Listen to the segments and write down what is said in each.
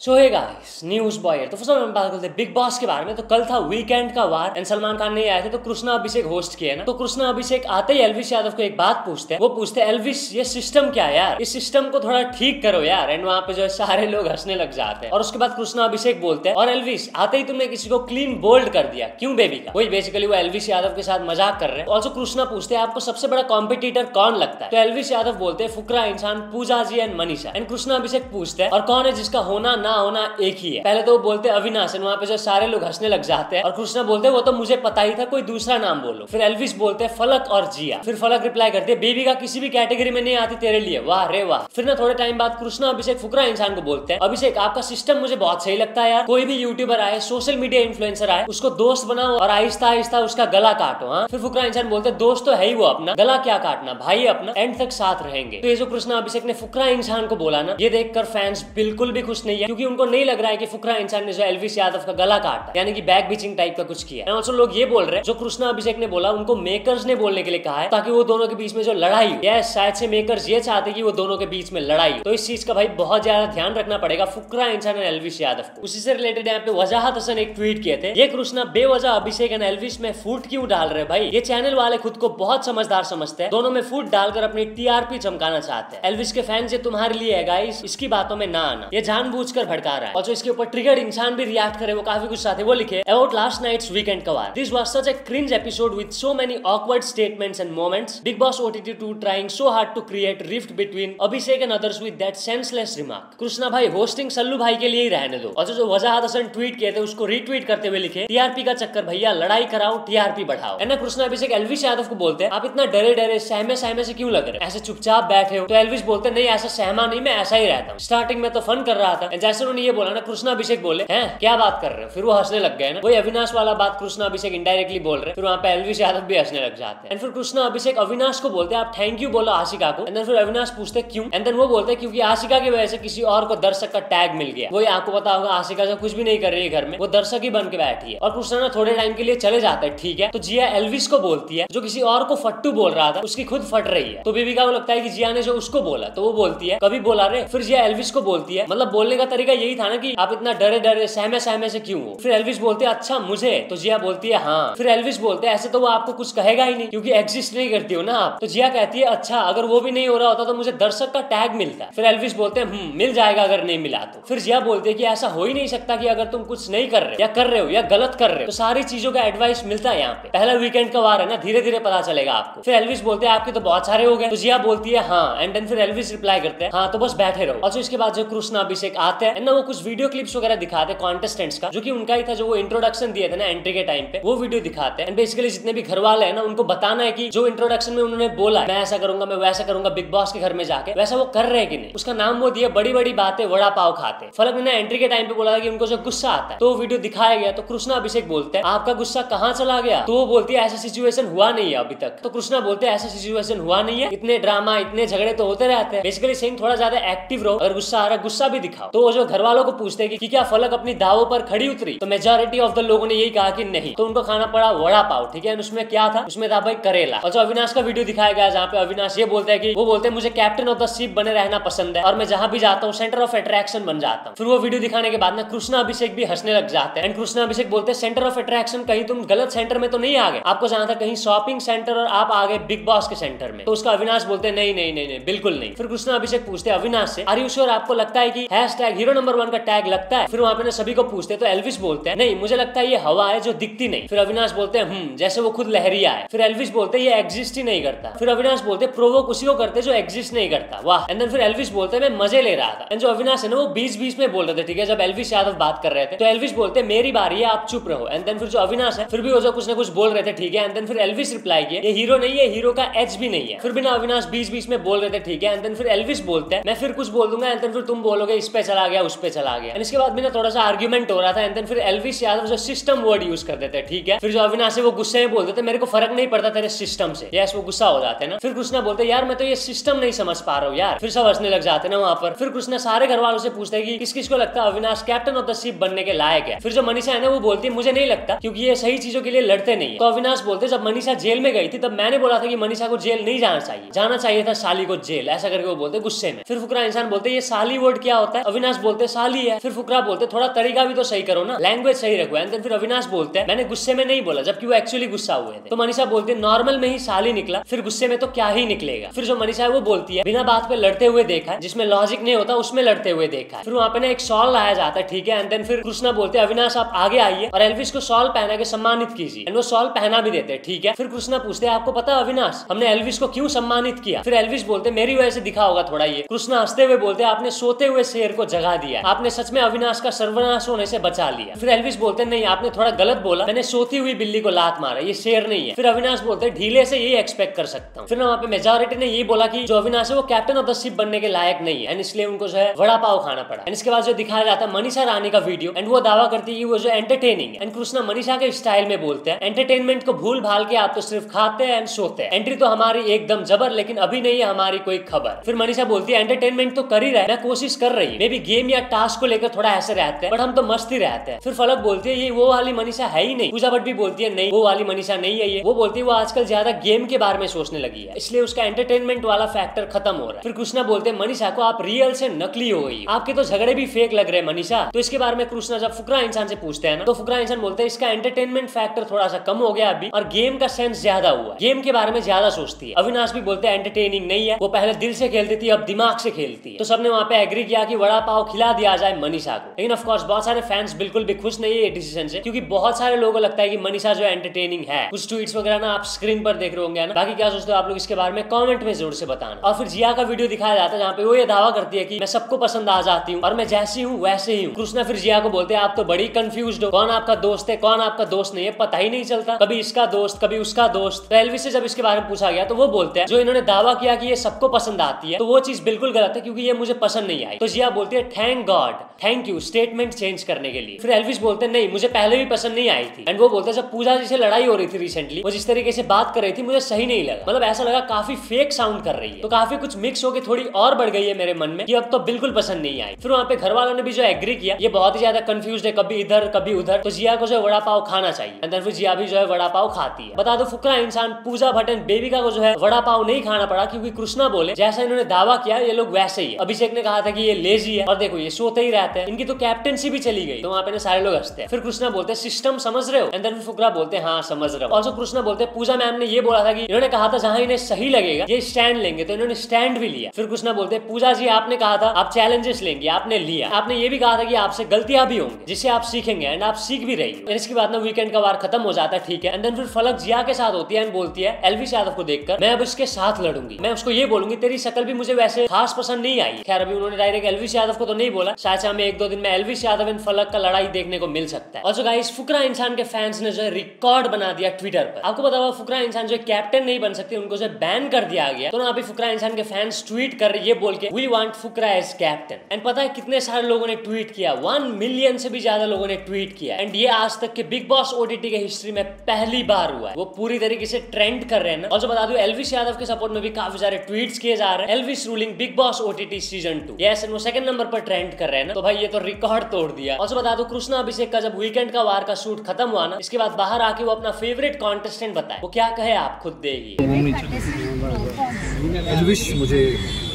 सो hey guys, news boy. तो first हम बात करते हैं बिग बॉस के बारे में। तो कल था वीकेंड का वार एंड सलमान खान नहीं आए थे, तो कृष्णा अभिषेक होस्ट किए ना। तो कृष्णा अभिषेक आते ही एल्विश यादव को एक बात पूछते हैं। वो पूछते हैं, एल्विश ये सिस्टम क्या है यार, इस सिस्टम को थोड़ा ठीक करो यार। एंड वहां पे जो है सारे लोग हंसने लग जाते हैं। और उसके बाद कृष्णा अभिषेक बोलते हैं, और एल्विश आते ही तुमने किसी को क्लीन बोल्ड कर दिया, क्यों बेबी का। वही बेसिकली वो एल्विश यादव के साथ मजाक कर रहे हैं। ऑल्सो कृष्णा पूछते हैं, आपको सबसे बड़ा कॉम्पिटिटर कौन लगता है। तो एल्विश यादव बोलते हैं, फुकरा इंसान, पूजा जी एंड मनीषा। एंड कृष्णा अभिषेक पूछते हैं, और कौन है जिसका होना ना होना एक ही है। पहले तो वो बोलते हैं अविनाश, वहां पे जो सारे लोग हंसने लग जाते हैं। और कृष्णा बोलते हैं, वो तो मुझे पता ही था, कोई दूसरा नाम बोलो। फिर एल्विश बोलते हैं, फलक और जिया। फिर फलक रिप्लाई करते हैं, बेबी का किसी भी कैटेगरी में नहीं आती तेरे लिए, वाह रे वाह। फिर ना थोड़े टाइम बाद कृष्णा अभिषेक फुकरा इंसान को बोलते हैं, अभिषेक आपका सिस्टम मुझे बहुत सही लगता है यार। कोई भी यूट्यूबर आए, सोशल मीडिया इन्फ्लुएंसर आए, उसको दोस्त बनाओ और आहिस्ता आहिस्ता उसका गला काटो। हाँ, फिर फुकरा इंसान बोलते हैं, दोस्त तो है ही वो अपना, गला क्या काटना, भाई अपना, एंड तक साथ रहेंगे। तो ये जो कृष्णा अभिषेक ने फुकरा इंसान को बोला ना, ये देखकर फैंस बिल्कुल भी खुश नहीं है, क्योंकि उनको नहीं लग रहा है कि फुकरा इंसान ने जो एल्विश यादव का गला काटा, यानी कि बैक बिचिंग टाइप का कुछ किया। एंड ऑल्सो लोग ये बोल रहे हैं, जो कृष्णा अभिषेक ने बोला उनको मेकर्स ने बोलने के लिए कहा है, ताकि वो दोनों के बीच में जो लड़ाई हो, यस शायद से मेकर्स ये चाहते कि वो दोनों के बीच में लड़ाई हो। तो इस चीज का भाई बहुत ज्यादा ध्यान रखना पड़ेगा फुकरा इंसान एंड एल्विश यादव को। उसी से रिलेटेड यहाँ पे वजाहत हसन एक ट्वीट किए थे, ये कृष्णा बेवजह अभिषेक एंड एल्विश में फूट क्यों डाल रहे भाई। ये चैनल वाले खुद को बहुत समझदार समझते हैं, दोनों में फूट डालकर अपनी टीआरपी चमकाना चाहते हैं। एल्विश के फैंस ये तुम्हारे लिए है गाइस, इसकी बातों में ना आना, ये जानबूझकर भड़का रहा है। और जो इसके ऊपर ट्रिगर्ड इंसान भी रिएक्ट करे, वो काफी गुस्सा थे। वो लिखे, अबाउट लास्ट नाइट्स वीकेंड का वार, this was such a cringe episode with so many awkward statements and moments. Bigg Boss OTT 2 trying so hard to create rift between Abhishek and others with that senseless remark. Krishna भाई hosting Sallu भाई के लिए ही रहने दो। और जो वजाहत हसन ट्वीट किए थे उसको रीट्वीट करते हुए लिखे, टीआरपी का चक्कर भैया, लड़ाई कराओ, टीआरपी बढ़ाओ। है ना। कृष्णा अभिषेक एल्विश यादव को बोलते हैं, आप इतना डरे डरे सहमे सहमे से क्यों लग रहे, ऐसे चुपचाप बैठे हो। तो एल्विश बोलते नहीं, ऐसा सहमा नहीं, मैं ऐसा ही रहता हूँ, स्टार्टिंग में तो फन कर रहा था। जैसे उन्होंने ये बोला ना, कृष्णा अभिषेक बोले, हैं क्या बात कर रहे हो, फिर वो हंसने लग गए ना। वही अविनाश वाला बात कृष्णा अभिषेक इनडायरेक्टली बोल रहे, फिर वहां पे एल्विश यादव भी हंसने लग जाते हैं। एंड फिर कृष्णा अभिषेक अविनाश को बोलते हैं, आप थैंक यू बोलो आशिका को। एंड फिर अविनाश पूछते क्यों। एंड देन वो बोलते हैं, क्योंकि आशिका की वजह से किसी और को दर्शक का टैग मिल गया। वही आपको पता होगा, आशिका जो कुछ भी नहीं कर रही है घर में, वो दर्शक ही बन के बैठी है। और कृष्णा ना थोड़े टाइम के लिए चले जाते हैं, ठीक है। तो जिया एल्विश को बोलती है, जो किसी और को फट्टू बोल रहा था उसकी खुद फट रही है। तो बेबिका को लगता है कि जिया ने जो उसको बोला, तो वो बोलती है, कभी बोला रे। फिर जिया एल्विश को बोलती है, मतलब बोलने का तरीका यही था ना कि आप इतना डरे डरे सहमे सहमे से क्यों हो। फिर एल्विश बोलते हैं, अच्छा मुझे। तो जिया बोलती है हाँ। फिर एल्विश बोलते हैं, ऐसे तो वो आपको कुछ कहेगा ही नहीं, क्योंकि एग्जिस्ट नहीं करती हो ना आप। तो जिया कहती है, अच्छा अगर वो भी नहीं हो रहा होता तो मुझे दर्शक का टैग मिलता। फिर एल्विश बोलते हैं, मिल जाएगा अगर नहीं मिला तो। फिर जिया बोलते हैं कि ऐसा हो ही नहीं सकता कि अगर तुम कुछ नहीं कर रहे या कर रहे हो या गलत कर रहे हो तो सारी चीजों का एडवाइस मिलता है। यहाँ पे पहला वीकेंड का वार है ना, धीरे धीरे पता चलेगा आपको। फिर एल्विश बोलते हैं, आपके तो बहुत सारे हो गए। तो जिया बोलती है हाँ। एंड देन फिर एल्विश रिप्लाई करते हैं, हाँ तो बस बैठे रहो। और इसके बाद जो कृष्णा अभिषेक आते हैं ना, वो कुछ वीडियो क्लिप्स वगैरह दिखाते हैं कॉन्टेस्टेंट्स का, जो कि उनका ही था, जो वो इंट्रोडक्शन दिए थे ना एंट्री के टाइम पे, वो वीडियो दिखाते हैं। बेसिकली जितने भी घर वाले हैं ना, उनको बताना है कि जो इंट्रोडक्शन में उन्होंने बोला मैं ऐसा करूंगा, मैं वैसा करूंगा बिग बॉस के घर में जाके, वैसा वो कर रहे हैं कि नहीं। उसका नाम वो दिया, बड़ी बड़ी बातें वड़ा पाव खाते। फलक ने एंट्री के टाइम पे बोला था कि उनको जो गुस्सा आता है, तो वो वीडियो दिखाया गया। तो कृष्णा अभिषेक बोलते हैं, आपका गुस्सा कहाँ चला गया। तो वो बोलती है, ऐसा सिचुएशन हुआ नहीं है अभी तक। तो कृष्णा बोलते हैं, ऐसा सिचुएशन हुआ नहीं है, इतने ड्रामा इतने झगड़े तो होते रहते हैं। बेसिकली सेइंग थोड़ा ज्यादा एक्टिव रहो, अगर गुस्सा आ रहा है गुस्सा भी दिखाओ। तो वो जो घर वालों को पूछते हैं कि क्या फलक अपनी दावों पर खड़ी उतरी, तो मेजॉरिटी ऑफ द लोगों ने यही कहा कि नहीं। तो उनको खाना पड़ा वड़ा पाव, ठीक है। उसमें क्या था, उसमें था भाई करेला। और जो अविनाश का वीडियो दिखाया गया, जहाँ पे अविनाश ये बोलता है कि वो बोलते हैं, मुझे कैप्टन ऑफ द शिप बने रहना पसंद है और मैं जहां भी जाता हूँ सेंटर ऑफ अट्रैक्शन बन जाता हूँ। फिर वो वीडियो दिखाने के बाद ना कृष्णा अभिषेक भी हंसने लग जाते हैं। एंड कृष्णा अभिषेक बोलते हैं, सेंटर ऑफ अट्रैक्शन कहीं तुम गलत सेंटर में तो नहीं आ गए, आपको जाना था कहीं शॉपिंग सेंटर और आप आ गए बिग बॉस के सेंटर में। तो उसका अविनाश बोलते हैं, नहीं नहीं नहीं नहीं बिल्कुल नहीं। फिर कृष्णा अभिषेक पूछते हैं अविनाश से, आर यू श्योर, आपको लगता है कि हैशटैग हीरो नंबर 1 का टैग लगता है। फिर वहां पे सभी को पूछते हैं, तो एल्विश बोलते हैं, नहीं मुझे लगता है ये हवा है जो दिखती नहीं। फिर अविनाश बोलते हैं जैसे वो खुद लहरिया है। फिर एल्विश बोलते हैं, ये एग्जिस्ट ही नहीं करता। फिर अविनाश बोलते हैं, प्रोवोक उसी को करते जो एग्जिस्ट नहीं करता, वाह। एंड देन फिर एल्विश बोलते हैं, मैं मजे ले रहा था। एंड जो अविनाश है ना, वो बीच बीच में बोल रहे थे, ठीक है, जब एल्विश यादव बात कर रहे थे। तो एल्विश बोलते हैं, मेरी बारी है, आप चुप रहो। एंड देन फिर जो अविनाश है, फिर भी वो जो कुछ ना कुछ बोल रहे थे, ठीक है। एंड देन फिर एल्विश रिप्लाई किए, ये हीरो नहीं है, हीरो का एच भी नहीं है। फिर भी ना अविनाश बीच बीच में बोल रहे थे, ठीक है। एंड देन फिर एल्विश बोलते हैं, मैं फिर कुछ बोल दूंगा। एंड देन फिर तुम बोलोगे इस पे चला गया उस पे चला गया। इसके बाद भी ना थोड़ा सा आर्ग्यूमेंट हो रहा था। एंड देन फिर एल्विश यादव जो सिस्टम वर्ड यूज कर देते हैं, ठीक है। फिर जो अविनाश है वो गुस्से में बोल देते, मेरे को फर्क नहीं पड़ता तेरे सिस्टम से। यस, वो गुस्सा हो जाते हैं ना। फिर कृष्णा बोलते, यार मैं तो ये सिस्टम नहीं समझ पा रहा हूँ यार। फिर सब हंसने लग जाते हैं ना वहां पर। फिर कृष्णा सारे घर वालों से पूछते हैं कि किस किस को लगता है Avinash captain of the ship बनने के लायक है। फिर जो मनीषा है ना, वो बोलती है, मुझे नहीं लगता, क्योंकि ये सही चीजों के लिए लड़ते नहीं है। तो अविनाश बोलते, जब मनीषा जेल में गई थी तब मैंने बोला था कि मनीषा को जेल नहीं जाना चाहिए था साली को जेल, ऐसा करके वो बोलते गुस्से में। फिर फुकरा इंसान बोलते, ये साली वर्ड क्या होता है। अविनाश बोलते साली है, फिर फुकरा बोलते थोड़ा तरीका भी तो सही करो ना, लैंग्वेज सही रखो। एंड देन फिर अविनाश बोलते हैं मैंने गुस्से में नहीं बोला, जबकि वो एक्चुअली गुस्सा हुए थे। तो मनीषा बोलती है नॉर्मल में ही साली निकला, फिर गुस्से में तो क्या ही निकलेगा। फिर जो मनीषा है वो बोलती है बिना बात पे लड़ते हुए देखा है, जिसमें लॉजिक नहीं होता उसमें लड़ते हुए देखा है। फिर वहाँ पे ना एक शॉल लाया जाता है, ठीक है। एंड देन फिर कृष्णा बोलते हैं अविनाश आप आगे आइए और एल्विश को शॉल पहना के सम्मानित कीजिए। एंड वो शॉल पहना भी देते हैं, ठीक है। फिर कृष्णा पूछते हैं आपको पता अविनाश हमने एल्विश को क्यों सम्मानित किया? फिर एल्विश बोलते मेरी वजह से दिखा होगा थोड़ा ये। कृष्णा हंसते हुए बोलते आपने सोते हुए शेर को जगा दिया, आपने सच में अविनाश का सर्वनाश होने से बचा लिया। फिर एल्विश बोलते नहीं आपने थोड़ा गलत बोला, मैंने सोती हुई बिल्ली को लात मारा, ये शेर नहीं है। फिर अविनाश बोलते ढीले से यही एक्सपेक्ट कर सकता हूँ। फिर वहाँ पे मेजॉरिटी ने यही बोला कि जो अविनाश है वो कैप्टन ऑफ द शिप बनने के लायक नहीं है, एंड इसलिए उनको जो है वड़ा पाव खाना पड़ा। एंड इसके बाद जो दिखाया जाता है मनीषा रानी का वीडियो, एंड वो दावा करती है वो जो एंटरटेनिंग है। एंड कृष्णा मनीषा के स्टाइल में बोलते हैं एंटरटेनमेंट को भूल भाल के आप तो सिर्फ खाते हैं एंड सोते हैं, एंट्री तो हमारी एकदम जबर, लेकिन अभी नहीं है हमारी कोई खबर। फिर मनीषा बोलती है एंटरटेनमेंट तो कर ही रहा है, मैं कोशिश कर रही हूँ, मे बी गेम या टास्क को लेकर थोड़ा ऐसे रहते हैं बट हम तो मस्ती रहते हैं। फिर फलक बोलती है ये वो वाली मनीषा है ही नहीं। पूजा भट्ट भी बोलती है नहीं वो वाली मनीषा नहीं है ये। वो बोलती है वो आजकल ज्यादा गेम के बारे में सोचने लगी है, इसलिए उसका एंटरटेनमेंट वाला फैक्टर खत्म हो रहा है। फिर कृष्णा बोलते हैं मनीषा को आप रियल से नकली हो गई, आपके तो झगड़े भी फेक लग रहे हैं मनीषा। तो इसके बारे में कृष्णा जब फुकरा इंसान से पूछते हैं ना, तो फुकरा इंसान बोलते हैं इसका एंटरटेनमेंट फैक्टर थोड़ा सा कम हो गया अभी और गेम का सेंस ज्यादा हुआ, गेम के बारे में ज्यादा सोचती है। अविनाश भी बोलते हैं एंटरटेनिंग नहीं है, वो पहले दिल से खेलती थी अब दिमाग से खेलती है। तो सबने वहाँ पे एग्री किया कि वड़ा पाव खिला दिया जाए मनीषा को। लेकिन ऑफ कोर्स बहुत सारे फैंस बिल्कुल भी खुश नहीं है डिसीजन से, क्योंकि बहुत सारे लोगों को लगता है कि मनीषा जो एंटरटेनिंग है। कुछ ट्वीट्स वगैरह ना आप स्क्रीन पर देख रहे होंगे ना, बाकी क्या सोचते हो आप लोग इसके बारे में कमेंट में जरूर से बताना। और फिर जिया का वीडियो दिखाया जाता है जहाँ पे वो ये दावा करती है कि मैं सबको पसंद आ जाती हूँ और मैं जैसी हूँ वैसे ही हूँ। कृष्णा फिर जिया को बोलते हैं आप तो बड़ी कंफ्यूज्ड हो, कौन आपका दोस्त है कौन आपका दोस्त नहीं है पता ही नहीं चलता, कभी इसका दोस्त कभी उसका दोस्त। तो एल्विश से जब इसके बारे में पूछा गया तो वो बोलते हैं जो इन्होंने दावा किया कि ये सबको पसंद आती है तो वो चीज बिल्कुल गलत है क्योंकि ये मुझे पसंद नहीं आई। तो जिया बोलती है thank God, thank you statement change करने के लिए। फिर एल्विश बोलते हैं नहीं मुझे पहले भी पसंद नहीं आई थी। एंड वो बोलते हैं जब पूजा जी से लड़ाई हो रही थी रिसेंटली, वो जिस तरीके से बात कर रही थी मुझे सही नहीं लगा, मतलब ऐसा लगा काफी फेक साउंड कर रही है। तो काफी कुछ मिक्स होकर थोड़ी और बढ़ गई है मेरे मन में कि अब तो बिल्कुल पसंद नहीं आई। फिर वहाँ पे घर वालों ने भी जो एग्री किया, ये बहुत ही ज्यादा कंफ्यूज है, कभी इधर कभी उधर, तो जिया को जो वड़ा पाव खाना चाहिए। अंदर फिर जिया भी जो है वड़ा पाव खाती है। बता दो फुकरा इंसान पूजा भट्ट एंड बेबिका को जो है वड़ा पाव नहीं खाना पड़ा क्योंकि कृष्णा बोले जैसा इन्होंने दावा किया ये लोग वैसे ही है। अभिषेक ने कहा था कि ये लेजी है और देखो ये सोते ही रहते हैं, इनकी तो कैप्टेंसी भी चली गई। तो वहाँ पे सारे लोग हंसते हैं। फिर कृष्णा बोलते हैं सिस्टम समझ रहे हो, एंड देन फुकरा बोलते हैं हाँ समझ रहे हो। ऑल्सो कृष्णा बोलते हैं पूजा मैम ने ये बोला था कि इन्होंने कहा था जहाँ इन्हें सही लगेगा ये स्टैंड लेंगे, तो इन्होंने स्टैंड भी लिया। फिर कृष्णा बोलते हैं पूजा जी आपने कहा था आप चैलेंजेस लेंगे, आपने लिया। आपने ये भी कहा था कि आपसे गलतियां भी होंगी जिससे आप सीखेंगे, एंड आप सीख भी रही हो। इसके बाद ना वीकेंड का वार खत्म हो जाता है, ठीक है। एंड देन फिर फलक जिया के साथ होती है एंड बोलती है एल्विश यादव को देखकर मैं अब इसके साथ लड़ूंगी, मैं उसको ये बोलूंगी तेरी शक्ल भी मुझे वैसे खास पसंद नहीं आई। खैर अभी उन्होंने डायरेक्ट एल्विश यादव को तो नहीं बोला, शायद से हमें 1-2 दिन में एल्विश यादव एंड फलक का लड़ाई देखने को मिल सकता है। ऑल्सो गाइस फुकरा इंसान के फैंस ने जो है रिकॉर्ड बना दिया ट्विटर पर। आपको पता होगा फुकरा इंसान जो कैप्टन नहीं बन सकती, उनको जो बैन कर दिया गया। तो ना अभी फुकरा इंसान के फैंस ट्वीट कर रहे ये बोल के we want Fukra as captain. And पता है कितने सारे लोगों ने ट्वीट किया, 1 मिलियन से भी ज्यादा लोगों ने ट्वीट किया। एंड ये आज तक के बिग बॉस ओटीटी के हिस्ट्री में पहली बार हुआ है, वो पूरी तरीके से ट्रेंड कर रहे हैं ना। और बता दूं एल्विश यादव के सपोर्ट में भी काफी सारे ट्वीट्स किए जा रहे हैं, Elvish ruling big Boss OTT season 2। Yes, वो 2nd नंबर पर ट्रेंड कर रहे हैं ना, तो भाई ये तो रिकॉर्ड तोड़ दिया। और बता दूं कृष्णा अभिषेक का जब वीकेंड का वार का शूट खत्म हुआ ना, इसके बाद बाहर आके वो अपना फेवरेट कॉन्टेस्टेंट बताए, वो क्या कहे आप खुद देखिए।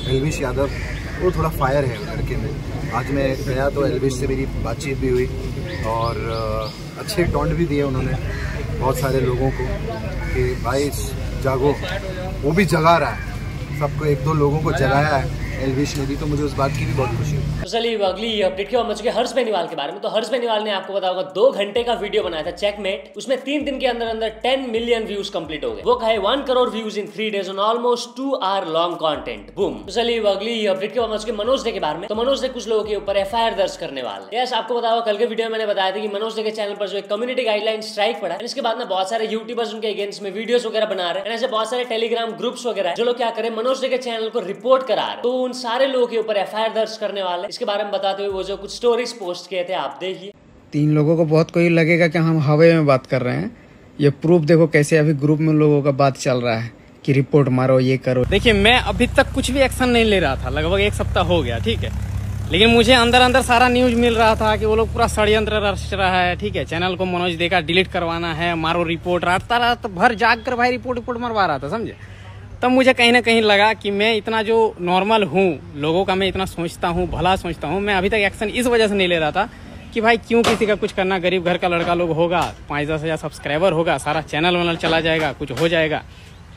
एल्विश यादव वो थोड़ा फायर है लड़के में। आज मैं गया तो एल्विश से मेरी बातचीत भी हुई और अच्छे टॉन्ट भी दिए उन्होंने बहुत सारे लोगों को कि भाई जागो। वो भी जगा रहा है, सबको 1-2 लोगों को जगाया है एल्विश ने भी, तो मुझे उस बात की भी बहुत खुशी है। तो चलिए अगली अपडेट की चुके हर्ष बेनीवाल के बारे में। तो हर्ष बेनीवाल ने आपको पता होगा 2 घंटे का वीडियो बनाया था चेकमेट, उसमें 3 दिन के अंदर अंदर 10 मिलियन व्यूज कंप्लीट हो गए। वो कहे 1 crore views in 3 days on almost 2 hour long content. Boom. तो चलिए अगली अपडेट की चुके मनोज डे के बारे में। तो मनोज डे कुछ लोगों के ऊपर FIR दर्ज करने वाले। यस, आपको पता होगा कल के वीडियो में मैंने बताया था कि मनोज डे के चैनल पर जो एक कम्युनिटी गाइडलाइन स्ट्राइक पड़ा है, इसके बाद ना बहुत सारे यूट्यूबर्स उनके अगेंस्ट में वीडियोस वगैरह बना रहे हैं। ऐसे बहुत सारे टेलीग्राम ग्रुप्स वगैरह जो लोग क्या करें मनोज डे के चैनल को रिपोर्ट करा रहे हैं, तो उन सारे लोगों के ऊपर FIR दर्ज करने वाले। इसके बारे में बताते हुए वो जो कुछ स्टोरीज पोस्ट किए थे आप देखिए। 3 लोगों को बहुत कोई लगेगा कि हम हवा में बात कर रहे हैं, ये प्रूफ देखो कैसे अभी ग्रुप में लोगों का बात चल रहा है कि रिपोर्ट मारो ये करो। देखिए मैं अभी तक कुछ भी एक्शन नहीं ले रहा था, लगभग 1 सप्ताह हो गया, ठीक है। लेकिन मुझे अंदर अंदर सारा न्यूज मिल रहा था कि वो लोग पूरा षड्यंत्र रच रहा है, ठीक है। चैनल को मनोज डे का डिलीट करवाना है, मारो रिपोर्ट। रात भर जाग कर भाई रिपोर्ट मरवा रहा था, समझे। तब मुझे कहीं ना कहीं लगा कि मैं इतना जो नॉर्मल हूँ, लोगों का मैं इतना सोचता हूँ, भला सोचता हूँ, मैं अभी तक एक्शन इस वजह से नहीं ले रहा था कि भाई क्यों किसी का कुछ करना, गरीब घर का लड़का लोग होगा, 5-10 हज़ार सब्सक्राइबर होगा, सारा चैनल वानल चला जाएगा, कुछ हो जाएगा,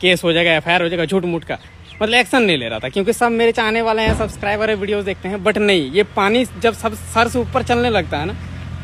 केस हो जाएगा, FIR हो जाएगा, झूठ मूठ का, मतलब एक्शन नहीं ले रहा था क्योंकि सब मेरे चाहने वाले हैं, सब्सक्राइबर है, वीडियोस देखते हैं। बट नहीं, ये पानी जब सब सर से ऊपर चलने लगता है ना,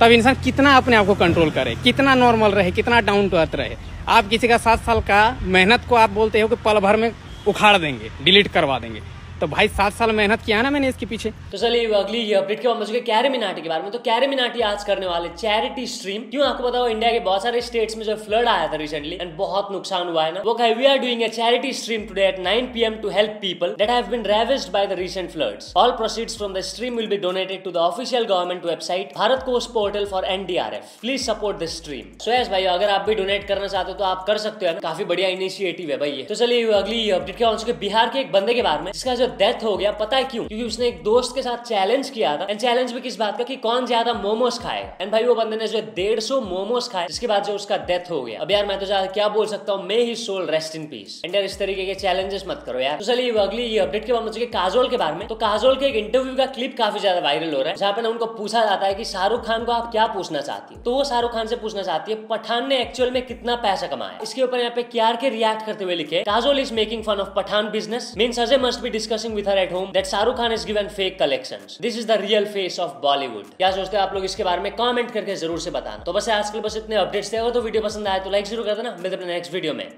तब इंसान कितना अपने आप को कंट्रोल करे, कितना नॉर्मल रहे, कितना डाउन टू अर्थ रहे। आप किसी का 7 साल का मेहनत को आप बोलते हो कि पल भर में उखाड़ देंगे, डिलीट करवा देंगे, तो भाई 7 साल मेहनत किया ना मैंने इसके पीछे। तो चलिए अगली अपडेट के बाद मुझे कैरी मिनाटी के बारे में। तो कैरी मिनाटी आज करने वाले चैरिटी स्ट्रीम। क्यों आपको पता हो, इंडिया के बहुत सारे स्टेट्स में जो फ्लड आया था रिसेंटली एंड बहुत नुकसान हुआ है ना, वो कहे we are doing a charity stream today at 9 PM to help people that have been ravaged by the recent floods. All proceeds from the stream will be donated to the official government website Bharat कोस्ट portal for NDRF। Please support this stream. So yes भाई, अगर आप भी donate करना चाहते हो तो आप कर सकते हो ना, काफी बढ़िया इनिशिएटिव है भाई ये। तो चलिए अगली अपडेट के बाद बिहार के एक बंदे के बारे में जिसका जो डेथ हो गया। पता है क्यों? क्योंकि उसने एक दोस्त के साथ चैलेंज किया था एंड चैलेंज भी किस बात का कि कौन ज्यादा मोमोज खाएगा। एंड भाई वो बंदे ने जो 150 मोमोज खाए, जिसके बाद जो उसका डेथ हो गया। अब यार मैं तो ज्यादा क्या बोल सकता हूँ, may his soul rest in peace. And यार इस तरीके के चैलेंजेस मत करो यार। तो चलिए अगली अपडेट के बाद मुझे काजोल के बारे में। तो काजोल के एक इंटरव्यू का क्लिप काफी ज्यादा वायरल हो रहा है, जहाँ पे ना उनको पूछा जाता है कि शाहरुख खान को आप क्या पूछना चाहती है। तो वो शाहरुख खान से पूछना चाहती है पठान ने एक्चुअल में कितना पैसा कमाया। इसके ऊपर यहाँ पे KR के रिएक्ट करते हुए लिखे, Kajol is making fun of Pathaan business, means Ajay must be discussing with her at home that Shahrukh Khan is given fake collections. This is the real face of Bollywood. क्या सोचते हैं आप लोग इसके बारे में कमेंट करके जरूर से बताना। तो बस आजकल बस इतने अपडेट्स थे। अगर तो वीडियो पसंद आए तो लाइक जरूर कर देना। मिलते हैं नेक्स्ट वीडियो में।